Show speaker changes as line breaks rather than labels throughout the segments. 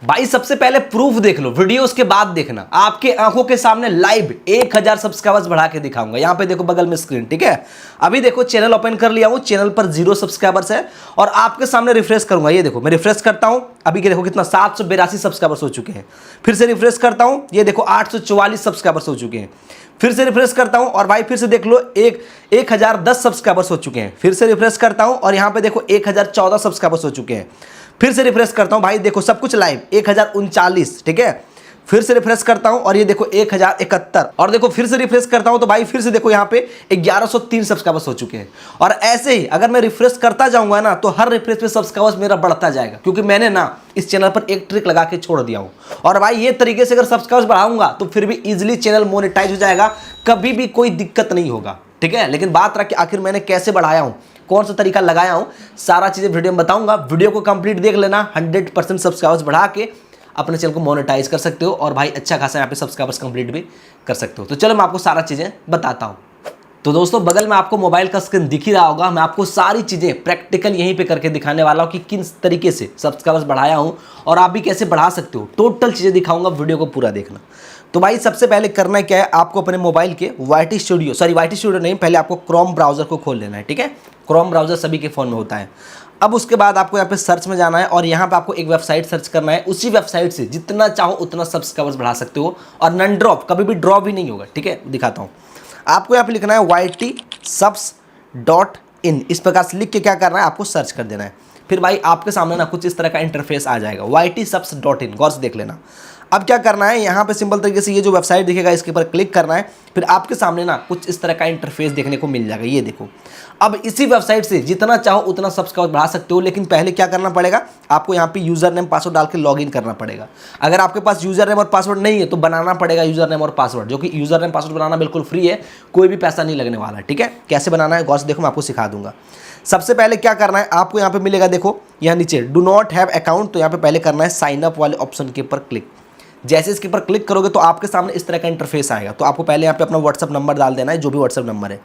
भाई सबसे पहले प्रूफ देख लो, वीडियो उसके बाद देखना। आपके आंखों के सामने लाइव 1000 सब्सक्राइबर्स बढ़ा के दिखाऊंगा। यहां पे देखो बगल में स्क्रीन, ठीक है। अभी देखो चैनल ओपन कर लिया हूं, चैनल पर 0 सब्सक्राइबर्स है और आपके सामने रिफ्रेश करूंगा। ये देखो मैं रिफ्रेश करता हूं, अभी देखो कितना 782 सब्सक्राइबर्स हो चुके हैं। फिर से रिफ्रेश करता हूं, ये देखो 844 सब्सक्राइबर्स हो चुके हैं। फिर से रिफ्रेश करता हूं और भाई फिर से देख लो 1010 सब्सक्राइबर्स हो चुके हैं। फिर से रिफ्रेश करता हूं और यहां पे देखो 1014 सब्सक्राइबर्स हो चुके हैं। फिर से रिफ्रेश करता हूं, भाई देखो सब कुछ लाइव 1039, ठीक है। फिर से रिफ्रेश करता हूं और ये देखो 1071 और देखो फिर से रिफ्रेश करता हूं तो भाई फिर से देखो यहां पे 1103 सब्सक्राइबर्स हो चुके हैं। और ऐसे ही अगर मैं रिफ्रेश करता जाऊंगा ना तो हर रिफ्रेश पे सब्सक्राइबर्स मेरा बढ़ता जाएगा, क्योंकि मैंने ना इस चैनल पर एक ट्रिक लगा के छोड़ दिया हूं। और भाई ये तरीके से अगर सब्सक्राइबर्स बढ़ाऊंगा तो फिर भी इजिली चैनल मोनेटाइज हो जाएगा, कभी भी कोई दिक्कत नहीं होगा, ठीक है। लेकिन बात रहा कि आखिर मैंने कैसे बढ़ाया हूं, कौन सा तरीका लगाया हूं, सारा चीजें वीडियो में बताऊंगा। वीडियो को कंप्लीट देख लेना। 100% सब्सक्राइबर्स बढ़ा के अपने चैनल को मोनेटाइज कर सकते हो और भाई अच्छा खासा यहाँ पे सब्सक्राइबर्स कंप्लीट भी कर सकते हो। तो चलो मैं आपको सारा चीजें बताता हूँ। तो दोस्तों बगल में आपको मोबाइल का स्क्रीन दिख ही रहा होगा। मैं आपको सारी चीजें प्रैक्टिकल यहीं पे करके दिखाने वाला हूँ कि किस तरीके से सब्सक्राइबर्स बढ़ाया हूँ और आप भी कैसे बढ़ा सकते हो। टोटल चीजें दिखाऊंगा, वीडियो को पूरा देखना। तो भाई सबसे पहले करना क्या है, आपको अपने मोबाइल के YT स्टूडियो नहीं, पहले आपको क्रोम ब्राउजर को खोल लेना है, ठीक है। क्रोम ब्राउजर सभी के फोन में होता है। अब उसके बाद आपको यहाँ पे सर्च में जाना है और यहाँ पे आपको एक वेबसाइट सर्च करना है। उसी वेबसाइट से जितना चाहो उतना सब्सक्राइबर्स बढ़ा सकते हो और नन ड्रॉप, कभी भी ड्रॉप भी नहीं होगा, ठीक है। दिखाता हूँ आपको, यहाँ पे लिखना है ytsubs.in। इस प्रकार से लिख के क्या करना है, आपको सर्च कर देना है। फिर भाई आपके सामने ना कुछ इस तरह का इंटरफेस आ जाएगा, ytsubs.in, गौर से देख लेना। अब क्या करना है, यहाँ पे सिंपल तरीके से ये जो वेबसाइट दिखेगा इसके ऊपर क्लिक करना है। फिर आपके सामने ना कुछ इस तरह का इंटरफेस देखने को मिल जाएगा, ये देखो। अब इसी वेबसाइट से जितना चाहो उतना सब्सक्राइब बढ़ा सकते हो, लेकिन पहले क्या करना पड़ेगा, आपको यहाँ पे यूजर नेम पासवर्ड डाल के लॉगिन करना पड़ेगा। अगर आपके पास यूजर नेम और पासवर्ड नहीं है तो बनाना पड़ेगा यूजर नेम और पासवर्ड, जो कि यूजर नेम पासवर्ड बनाना बिल्कुल फ्री है, कोई भी पैसा नहीं लगने वाला, ठीक है। कैसे बनाना है गौर से देखो, मैं आपको सिखा दूंगा। सबसे पहले क्या करना है, आपको यहाँ पे मिलेगा, देखो यहाँ नीचे डू नॉट हैव अकाउंट, तो यहाँ पे पहले करना है साइन अप वाले ऑप्शन के ऊपर क्लिक। जैसे इसके ऊपर क्लिक करोगे तो आपके सामने इस तरह का इंटरफेस आएगा। तो आपको पहले यहाँ पे अपना व्हाट्सअप नंबर डाल देना है, जो भी व्हाट्सअप नंबर है।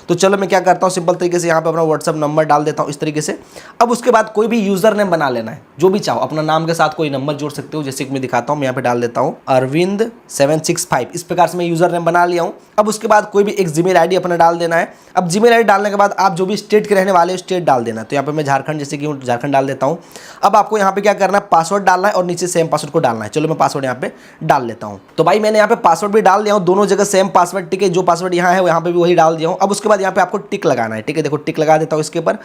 तो चलो मैं क्या करता हूँ, सिंपल तरीके से यहाँ पे अपना व्हाट्सअप नंबर डाल देता हूँ इस तरीके से। अब उसके बाद कोई भी यूजर नेम बना लेना है, जो भी चाहो। अपना नाम के साथ कोई नंबर जोड़ सकते हो, जैसे कि मैं दिखाता हूँ। मैं यहाँ पे डाल देता हूँ अरविंद 765, इस प्रकार से मैं यूजर नेम बना लिया हूँ। अब उसके बाद कोई भी एक जीमेल आईडी अपना डाल देना है। अब जीमेल आईडी डालने के बाद आप जो भी स्टेट के रहने वाले स्टेट डाल देना है। तो यहाँ पे मैं झारखंड, जैसे कि झारखंड डाल देता हूँ। अब आपको यहाँ पे क्या करना है, पासवर्ड डालना है और नीचे सेम पासवर्ड को डालना है। चलो मैं पासवर्ड यहाँ पे डाल लेता हूँ। तो भाई मैंने यहाँ पे पासवर्ड भी डाल दिया हूँ, दोनों जगह सेम पासवर्ड, ठीक है। जो पासवर्ड यहाँ है यहाँ पे भी वही डाल दिया हूँ। अब उसके बाद यहाँ पे आपको टिक लगाना है, ठीक है। देखो टिक लगा देता हूँ इसके ऊपर।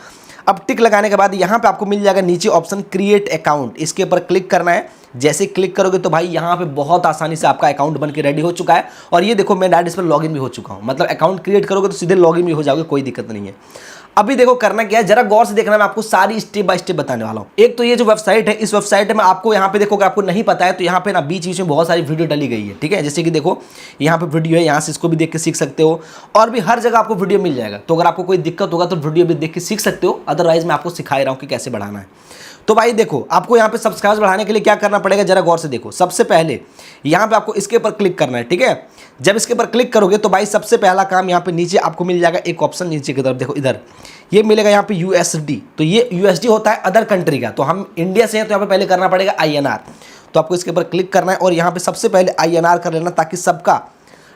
अब टिक लगाने के बाद यहाँ पे आपको मिल जाएगा नीचे ऑप्शन क्रिएट अकाउंट, इसके ऊपर क्लिक करना है। जैसे क्लिक करोगे तो भाई यहाँ पे बहुत आसानी से आपका अकाउंट बन के रेडी हो चुका है। और ये देखो मैं डायरेक्ट इस पर लॉगिन भी हो चुका हूँ, मतलब अकाउंट क्रिएट करोगे तो सीधे लॉगिन भी हो जाओगे, कोई दिक्कत नहीं है। अभी देखो करना क्या है, जरा गौर से देखना, मैं आपको सारी स्टेप बाय स्टेप बताने वाला हूँ। एक तो ये जो वेबसाइट है, इस वेबसाइट में आपको यहाँ पे देखोगे, आपको नहीं पता है तो यहाँ पे ना बीच बीच में बहुत सारी वीडियो डाली गई है, ठीक है। जैसे कि देखो यहाँ पे वीडियो है, यहाँ से इसको भी देख के सीख सकते हो। और भी हर जगह आपको वीडियो मिल जाएगा। तो अगर आपको कोई दिक्कत होगा तो वीडियो भी देख के सीख सकते हो, अदरवाइज मैं आपको सिखा रहा हूँ कि कैसे बढ़ाना है। तो भाई देखो आपको यहाँ पे सब्सक्राइब बढ़ाने के लिए क्या करना पड़ेगा, जरा गौर से देखो। सबसे पहले यहाँ पे आपको इसके ऊपर क्लिक करना है, ठीक है। जब इसके ऊपर क्लिक करोगे तो भाई सबसे पहला काम यहाँ पे नीचे आपको मिल जाएगा एक ऑप्शन, नीचे की तरफ देखो, इधर ये मिलेगा यहाँ पे USD। तो ये USD होता है अदर कंट्री का, तो हम इंडिया से हैं तो यहाँ पे पहले करना पड़ेगा INR। तो आपको इसके ऊपर क्लिक करना है और यहाँ पे सबसे पहले INR कर लेना, ताकि सबका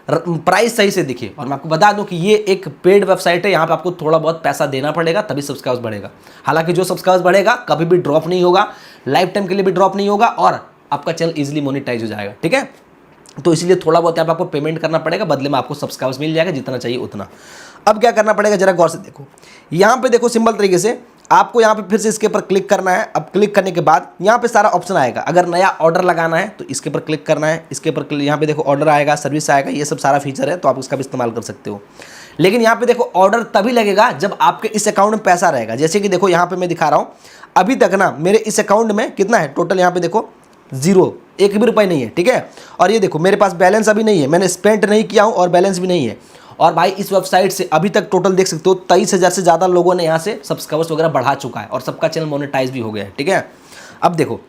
प्राइस सही से दिखे। और मैं आपको बता दूं कि ये एक पेड वेबसाइट है, यहाँ पे आपको थोड़ा बहुत पैसा देना पड़ेगा तभी सब्सक्राइब बढ़ेगा। हालांकि जो सब्सक्राइब बढ़ेगा कभी भी ड्रॉप नहीं होगा, लाइफ टाइम के लिए भी ड्रॉप नहीं होगा और आपका चैनल इजीली मोनेटाइज हो जाएगा, ठीक है। तो इसलिए थोड़ा बहुत यहाँ पे आपको पेमेंट करना पड़ेगा, बदले में आपको सब्सक्राइबर्स मिल जाएगा जितना चाहिए उतना। अब क्या करना पड़ेगा, जरा गौर से देखो। यहाँ पे देखो सिंपल तरीके से आपको यहाँ पे फिर से इसके ऊपर क्लिक करना है। अब क्लिक करने के बाद यहाँ पे सारा ऑप्शन आएगा। अगर नया ऑर्डर लगाना है तो इसके ऊपर क्लिक करना है। इसके ऊपर यहाँ पे देखो ऑर्डर आएगा, सर्विस आएगा, ये सब सारा फीचर है, तो आप उसका भी इस्तेमाल कर सकते हो। लेकिन यहाँ पे देखो ऑर्डर तभी लगेगा जब आपके इस अकाउंट में पैसा रहेगा। जैसे कि देखो यहाँ पे मैं दिखा रहा हूँ, अभी तक ना मेरे इस अकाउंट में कितना है टोटल, यहाँ पे देखो 0, एक भी रुपये नहीं है, ठीक है। और ये देखो मेरे पास बैलेंस अभी नहीं है, मैंने स्पेंड नहीं किया हूँ और बैलेंस भी नहीं है। और भाई इस वेबसाइट से अभी तक टोटल देख सकते हो 23,000 से ज़्यादा लोगों ने यहाँ से सब्सक्राइबर्स वगैरह बढ़ा चुका है और सबका चैनल मोनेटाइज भी हो गया है, ठीक है। अब देखो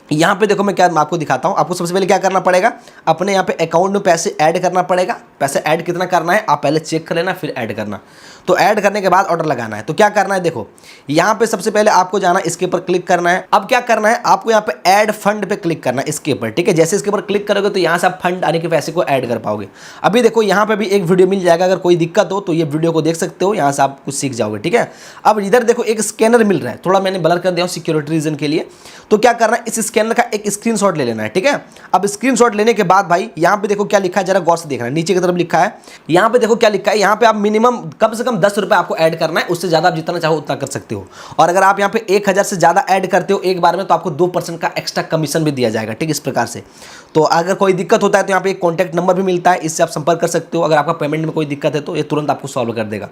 यहाँ पे देखो मैं आपको दिखाता हूँ। आपको सबसे पहले क्या करना पड़ेगा, अपने यहाँ पे अकाउंट में पैसे ऐड करना पड़ेगा। पैसे ऐड कितना करना है आप पहले चेक कर लेना, फिर ऐड करना। तो ऐड करने के बाद ऑर्डर लगाना है। तो क्या करना है, देखो यहाँ पे सबसे पहले आपको जाना, इसके ऊपर क्लिक करना है। अब क्या करना है, आपको यहाँ पे ऐड फंड पे क्लिक करना है इसके ऊपर, ठीक है। जैसे इसके ऊपर क्लिक करोगे तो यहाँ से आप फंड आने के पैसे को ऐड कर पाओगे। अभी देखो यहाँ पे भी एक वीडियो मिल जाएगा, अगर कोई दिक्कत हो तो ये वीडियो को देख सकते हो, यहाँ से आप कुछ सीख जाओगे, ठीक है। अब इधर देखो एक स्कैनर मिल रहा है, थोड़ा मैंने ब्लर कर दिया हूँ सिक्योरिटी रीजन के लिए। तो क्या करना है, इस स्कैनर का एक स्क्रीनशॉट ले लेना है, ठीक है। अब स्क्रीनशॉट लेने के बाद भाई यहाँ पे देखो क्या लिखा है, जरा गौर से देखना, नीचे की तरफ लिखा है, यहाँ पे देखो क्या लिखा है, यहाँ पे आप मिनिमम कम से कम 10 रुपये आपको ऐड करना है, उससे ज़्यादा आप जितना चाहो उतना कर सकते हो। और अगर आप यहाँ पे 1000 से ज़्यादा ऐड करते हो एक बार में तो आपको 2% का एक्स्ट्रा कमीशन भी दिया जाएगा, ठीक है, इस प्रकार से। तो अगर कोई दिक्कत होता है तो यहाँ पे एक कॉन्टैक्ट नंबर भी मिलता है, इससे आप संपर्क कर सकते हो। अगर आपका पेमेंट में कोई दिक्कत है तो ये तुरंत आपको सॉल्व कर देगा।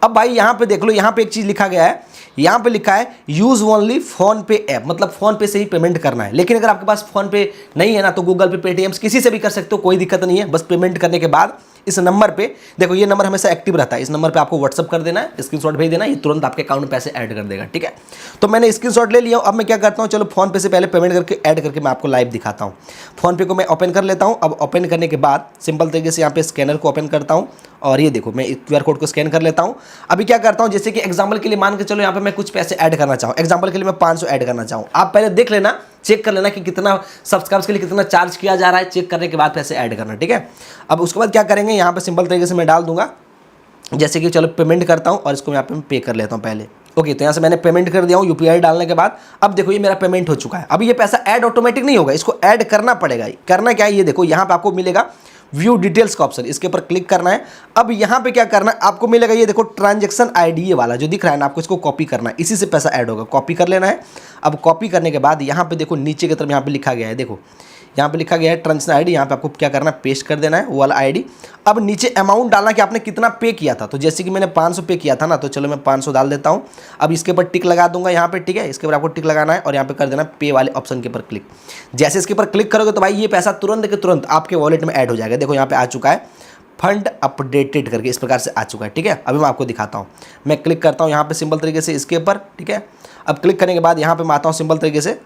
अब भाई यहाँ पे देख लो, यहाँ पे एक चीज़ लिखा गया है, यहाँ पे लिखा है यूज ओनली फोन पे ऐप, मतलब फोन पे से ही पेमेंट करना है। लेकिन अगर आपके पास फोन पे नहीं है ना तो गूगल पे, पेटीएम किसी से भी कर सकते हो, कोई दिक्कत नहीं है। बस पेमेंट करने के बाद इस नंबर पे देखो, ये नंबर हमेशा एक्टिव रहता है, इस नंबर पे आपको व्हाट्सअप कर देना है, स्क्रीनशॉट भेज देना, ये तुरंत आपके अकाउंट में पैसे ऐड कर देगा, ठीक है। तो मैंने स्क्रीनशॉट ले लिया। अब मैं क्या करता हूँ, चलो फोन पे से पहले पेमेंट करके ऐड करके मैं आपको लाइव दिखाता हूँ। फोन पे को मैं ओपन कर लेता हूँ। अब ओपन करने के बाद सिंपल तरीके से यहाँ पे स्कैनर को ओपन करता हूँ और ये देखो मैं QR कोड को स्कैन कर लेता हूँ। अभी क्या करता हूँ, जैसे कि एग्जाम्पल के लिए मान के चलो यहाँ पे मैं कुछ पैसे ऐड करना चाहूँ, एग्जाम्पल के लिए मैं 500 ऐड करना चाहूँ। आप पहले देख लेना, चेक कर लेना कि कितना सब्सक्राइब्स के लिए कितना चार्ज किया जा रहा है, चेक करने के बाद पैसे ऐड करना, ठीक है। अब उसके बाद क्या करेंगे, यहाँ पे सिंपल तरीके से मैं डाल दूंगा, जैसे कि चलो पेमेंट करता हूँ और इसको यहाँ पे मैं पे कर लेता हूँ पहले। ओके, तो यहाँ से मैंने पेमेंट कर दिया हूँ UPI डालने के बाद। अब देखो ये मेरा पेमेंट हो चुका है। अभी ये पैसा ऐड ऑटोमेटिक नहीं होगा, इसको ऐड करना पड़ेगा। करना क्या है, ये देखो यहाँ पे आपको मिलेगा व्यू डिटेल्स का ऑप्शन, इसके ऊपर क्लिक करना है। अब यहाँ पे क्या करना है, आपको मिलेगा ये देखो ट्रांजैक्शन ID, ये वाला जो दिख रहा है ना, आपको इसको कॉपी करना है, इसी से पैसा ऐड होगा, कॉपी कर लेना है। अब कॉपी करने के बाद यहाँ पे देखो नीचे की तरफ यहाँ पे लिखा गया है, देखो यहाँ पे लिखा गया है ट्रांजैक्शन ID, यहाँ पे आपको क्या करना है, पेस्ट कर देना है वो वाला ID। अब नीचे अमाउंट डालना कि आपने कितना पे किया था। तो जैसे कि मैंने 500 पे किया था ना, तो चलो मैं 500 डाल देता हूँ। अब इसके ऊपर टिक लगा दूंगा यहाँ पे, ठीक है, इसके ऊपर आपको टिक लगाना है और यहाँ पे कर देना पे वाले ऑप्शन के ऊपर क्लिक। जैसे इसके ऊपर क्लिक करोगे तो भाई ये पैसा तुरंत के तुरंत आपके वॉलेट में ऐड हो जाएगा। देखो यहाँ पे आ चुका है, फंड अपडेटेड करके इस प्रकार से आ चुका है, ठीक है। अभी मैं आपको दिखाता हूँ, मैं क्लिक करता हूँ यहाँ पे सिंपल तरीके से इसके ऊपर, ठीक है। अब क्लिक करने के बाद यहाँ पे मैं आता हूँ सिंपल तरीके से,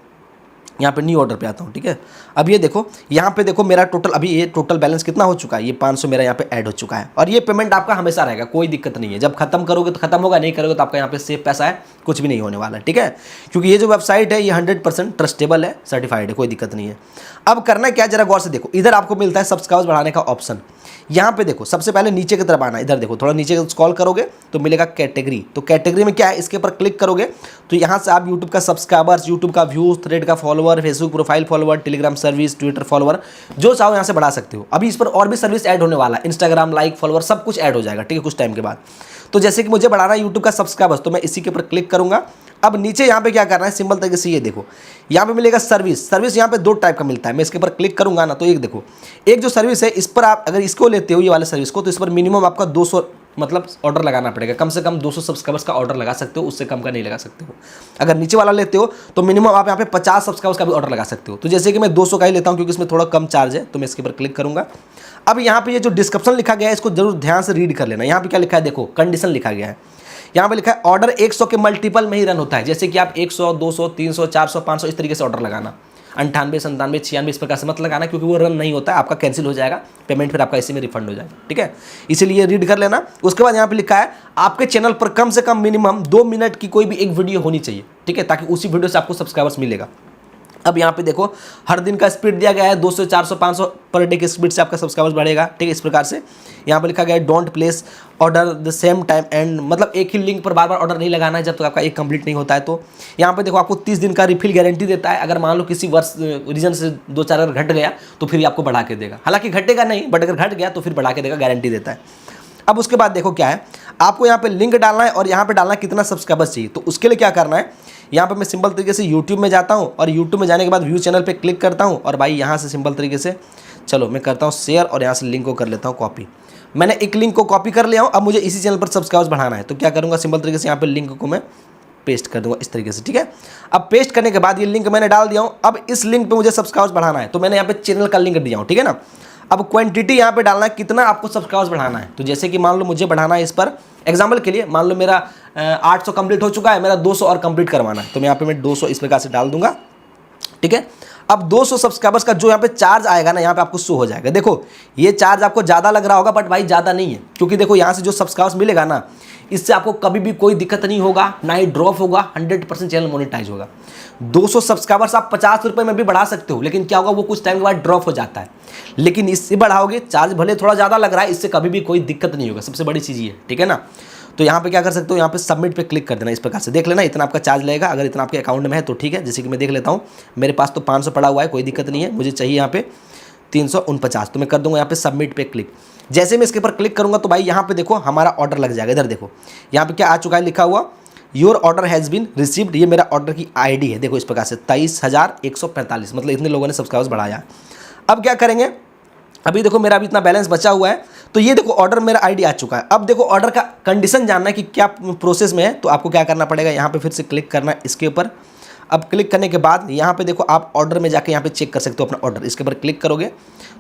यहाँ पे न्यू ऑर्डर पे आता हूँ, ठीक है। अब ये देखो यहाँ पे देखो मेरा टोटल, अभी ये टोटल बैलेंस कितना हो चुका है, ये 500 मेरा यहाँ पे ऐड हो चुका है। और ये पेमेंट आपका हमेशा रहेगा, कोई दिक्कत नहीं है। जब खत्म करोगे तो खत्म होगा, नहीं करोगे तो आपका यहाँ पे सेफ पैसा है, कुछ भी नहीं होने वाला, ठीक है। क्योंकि ये जो वेबसाइट है ये 100% ट्रस्टेबल है, सर्टिफाइड है, कोई दिक्कत नहीं है। अब करना क्या, जरा गौर से देखो, इधर आपको मिलता है सब्सक्राइब बढ़ाने का ऑप्शन। यहाँ पे देखो सबसे पहले नीचे की तरफ आना, इधर देखो थोड़ा नीचे स्क्रॉल करोगे तो मिलेगा कैटेगरी। तो कैटेगरी में क्या है, इसके ऊपर क्लिक करोगे तो यहाँ से आप यूट्यूब का सब्सक्राइबर्स, यूट्यूब का व्यूज, थ्रेड का follower, Facebook profile follower, Telegram service, Twitter follower, जो चाहो यहाँ से बढ़ा सकते हो। अभी इस पर और भी सर्विस ऐड होने वाला है, इंस्टाग्राम लाइक फॉलोवर सब कुछ ऐड हो जाएगा, ठीक है, कुछ टाइम के बाद। तो जैसे कि मुझे बढ़ाना है यूट्यूब का सब्सक्राइबर्स, तो मैं इसी के ऊपर क्लिक करूंगा। अब नीचे यहाँ पे क्या करना है, सिंपल तरीके से ये देखो यहाँ पे मिलेगा सर्विस। सर्विस यहाँ पे 2 टाइप का मिलता है, मैं इसके ऊपर क्लिक करूंगा ना तो एक देखो, एक जो सर्विस है इस पर आप अगर इसको लेते हो ये वाले सर्विस को, तो इस पर मिनिमम आपका 200 मतलब ऑर्डर लगाना पड़ेगा, कम से कम 200 सब्सक्राइबर्स का ऑर्डर लगा सकते हो, उससे कम का नहीं लगा सकते हो। अगर नीचे वाला लेते हो तो मिनिमम आप यहाँ पे 50 सब्सक्राइबर्स का भी ऑर्डर लगा सकते हो। तो जैसे कि मैं 200 का ही लेता हूँ क्योंकि इसमें थोड़ा कम चार्ज है, तो मैं इसके ऊपर क्लिक करूंगा। अब यहाँ पे ये जो डिस्क्रिप्शन लिखा गया है इसको जरूर ध्यान से रीड कर लेना। यहाँ पे क्या लिखा है, देखो कंडीशन लिखा गया है, यहाँ पे लिखा है ऑर्डर 100 के मल्टीपल में ही रन होता है। जैसे कि आप 100, 200, 300, 400, 500 इस तरीके से ऑर्डर लगाना, 98, 97, 96 इस प्रकार से मत लगाना, क्योंकि वो रन नहीं होता है, आपका कैंसिल हो जाएगा, पेमेंट फिर आपका इसी में रिफंड हो जाएगा, ठीक है। इसीलिए रीड कर लेना। उसके बाद यहाँ पे लिखा है आपके चैनल पर कम से कम मिनिमम 2 मिनट की कोई भी एक वीडियो होनी चाहिए, ठीक है, ताकि उसी वीडियो से आपको सब्सक्राइबर्स मिलेगा। अब यहाँ पे देखो हर दिन का स्पीड दिया गया है, 200, 400, 500 पर डे की स्पीड से आपका सब्सक्राइबर्स बढ़ेगा, ठीक है। इस प्रकार से यहाँ पे लिखा गया है don't place order the same time and, मतलब एक ही लिंक पर बार बार ऑर्डर नहीं लगाना है जब तक आपका एक कंप्लीट नहीं होता है। तो यहाँ पे देखो आपको 30 दिन का रिफिल गारंटी देता है। अगर मान लो किसी वर्ष रीजन से 2-4 अगर घट गया तो फिर आपको बढ़ा के देगा, हालांकि घटेगा नहीं, बट अगर घट गया तो फिर बढ़ा के देगा, गारंटी देता है। अब उसके बाद देखो क्या है, आपको यहाँ पे लिंक डालना है और यहाँ पे डालना है कितना सब्सक्राइबर्स चाहिए। तो उसके लिए क्या करना है, यहाँ पे मैं सिंपल तरीके से यूट्यूब में जाता हूँ और यूट्यूब में जाने के बाद व्यू चैनल पे क्लिक करता हूँ और भाई यहाँ से सिंपल तरीके से चलो मैं करता हूँ शेयर और यहाँ से लिंक को कर लेता हूँ कॉपी। मैंने एक लिंक को कॉपी कर लिया हूँ। अब मुझे इसी चैनल पर सब्सक्राइबर्स बढ़ाना है, तो क्या करूँगा, सिंपल तरीके से यहाँ पे लिंक को मैं पेस्ट कर दूंगा इस तरीके से, ठीक है। अब पेस्ट करने के बाद ये लिंक मैंने डाल दिया हूँ। अब इस लिंक पे मुझे सब्सक्राइबर्स बढ़ाना है, तो मैंने यहाँ पे चैनल का लिंक दिया हूँ, ठीक है ना। अब क्वांटिटी यहाँ पे डालना है, कितना आपको सब्सक्राइबर्स बढ़ाना है। तो जैसे कि मान लो मुझे बढ़ाना है, इस पर एग्जाम्पल के लिए मान लो मेरा 800 कंप्लीट हो चुका है, मेरा 200 और कंप्लीट करवाना है, तो मैं यहाँ पे मैं 200 इस प्रकार से डाल दूंगा, ठीक है। अब 200 सब्सक्राइबर्स का जो यहाँ पे चार्ज आएगा ना, यहाँ पे आपको शो हो जाएगा। देखो ये चार्ज आपको ज़्यादा लग रहा होगा, बट भाई ज़्यादा नहीं है, क्योंकि देखो यहाँ से जो सब्सक्राइबर्स मिलेगा ना, इससे आपको कभी भी कोई दिक्कत नहीं होगा, ना ही ड्रॉप होगा, 100% चैनल मोनेटाइज होगा। 200 सब्सक्राइबर्स आप 50 रुपये में भी बढ़ा सकते हो, लेकिन क्या होगा, वो कुछ टाइम के बाद ड्रॉप हो जाता है। लेकिन इससे बढ़ाओगे, चार्ज भले थोड़ा ज़्यादा लग रहा है, इससे कभी भी कोई दिक्कत नहीं होगा, सबसे बड़ी चीज़ ये, ठीक है ना। तो यहाँ पे क्या कर सकते हो, यहाँ पे सबमिट पे क्लिक कर देना, इस प्रकार से देख लेना इतना आपका चार्ज लगेगा। अगर इतना आपके अकाउंट में है तो ठीक है, जैसे कि मैं देख लेता हूँ, मेरे पास तो 500 पड़ा हुआ है, कोई दिक्कत नहीं है, मुझे चाहिए यहाँ पे 349, तो मैं कर दूंगा यहाँ पे सबमिट पे क्लिक। जैसे मैं इसके ऊपर क्लिक करूँगा तो भाई यहाँ पे देखो हमारा ऑर्डर लग जाएगा। इधर देखो यहाँ पे क्या आ चुका है, लिखा हुआ your order has been received, ये मेरा ऑर्डर की ID है, देखो इस प्रकार से 23,145, मतलब इतने लोगों ने सब्सक्राइबर्स बढ़ाया। अब क्या करेंगे, अभी देखो मेरा अभी इतना बैलेंस बचा हुआ है, तो ये देखो ऑर्डर मेरा ID आ चुका है। अब देखो ऑर्डर का कंडीशन जानना है कि क्या प्रोसेस में है, तो आपको क्या करना पड़ेगा, यहाँ पे फिर से क्लिक करना है इसके ऊपर। अब क्लिक करने के बाद यहाँ पे देखो आप ऑर्डर में जाके यहाँ पे चेक कर सकते हो अपना ऑर्डर। इसके ऊपर क्लिक करोगे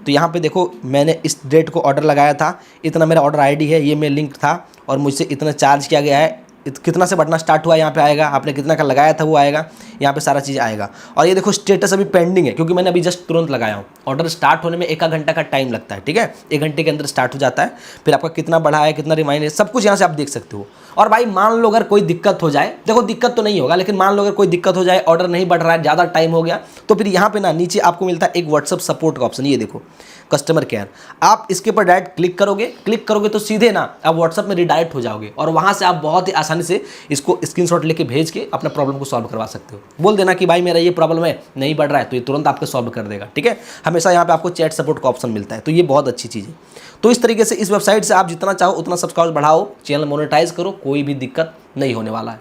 तो यहाँ पे देखो मैंने इस डेट को ऑर्डर लगाया था, इतना मेरा ऑर्डर ID है, ये मेरा लिंक था और मुझसे इतना चार्ज किया गया है, कितना से बढ़ना स्टार्ट हुआ यहाँ पे आएगा, आपने कितना का लगाया था वो आएगा, यहाँ पे सारा चीज़ आएगा। और ये देखो स्टेटस अभी पेंडिंग है, क्योंकि मैंने अभी जस्ट तुरंत लगाया हूँ। ऑर्डर स्टार्ट होने में 1 घंटा का टाइम लगता है, ठीक है, 1 घंटे के अंदर स्टार्ट हो जाता है। फिर आपका कितना बढ़ा है, कितना रिमाइंड है, सब कुछ यहाँ से आप देख सकते हो। और भाई मान लो अगर कोई दिक्कत हो जाए, देखो दिक्कत तो नहीं होगा, लेकिन मान लो अगर कोई दिक्कत हो जाए, ऑर्डर नहीं बढ़ रहा है, ज़्यादा टाइम हो गया, तो फिर यहाँ पे ना नीचे आपको मिलता है एक व्हाट्सअप सपोर्ट का ऑप्शन, ये देखो कस्टमर केयर। आप इसके ऊपर डायरेक्ट क्लिक करोगे तो सीधे ना आप व्हाट्सअप में रिडायरेक्ट हो जाओगे, और वहाँ से आप बहुत ही आसानी से इसको स्क्रीनशॉट लेके भेज के अपना प्रॉब्लम को सॉल्व करवा सकते हो। बोल देना कि भाई मेरा ये प्रॉब्लम है, नहीं बढ़ रहा है, तो ये तुरंत आपको सॉल्व कर देगा, ठीक है। हमेशा यहाँ पे आपको चैट सपोर्ट का ऑप्शन मिलता है, तो ये बहुत अच्छी चीज़ है। तो इस तरीके से इस वेबसाइट से आप जितना चाहो उतना सब्सक्राइब बढ़ाओ, चैनल मोनेटाइज करो, कोई भी दिक्कत नहीं होने वाला है।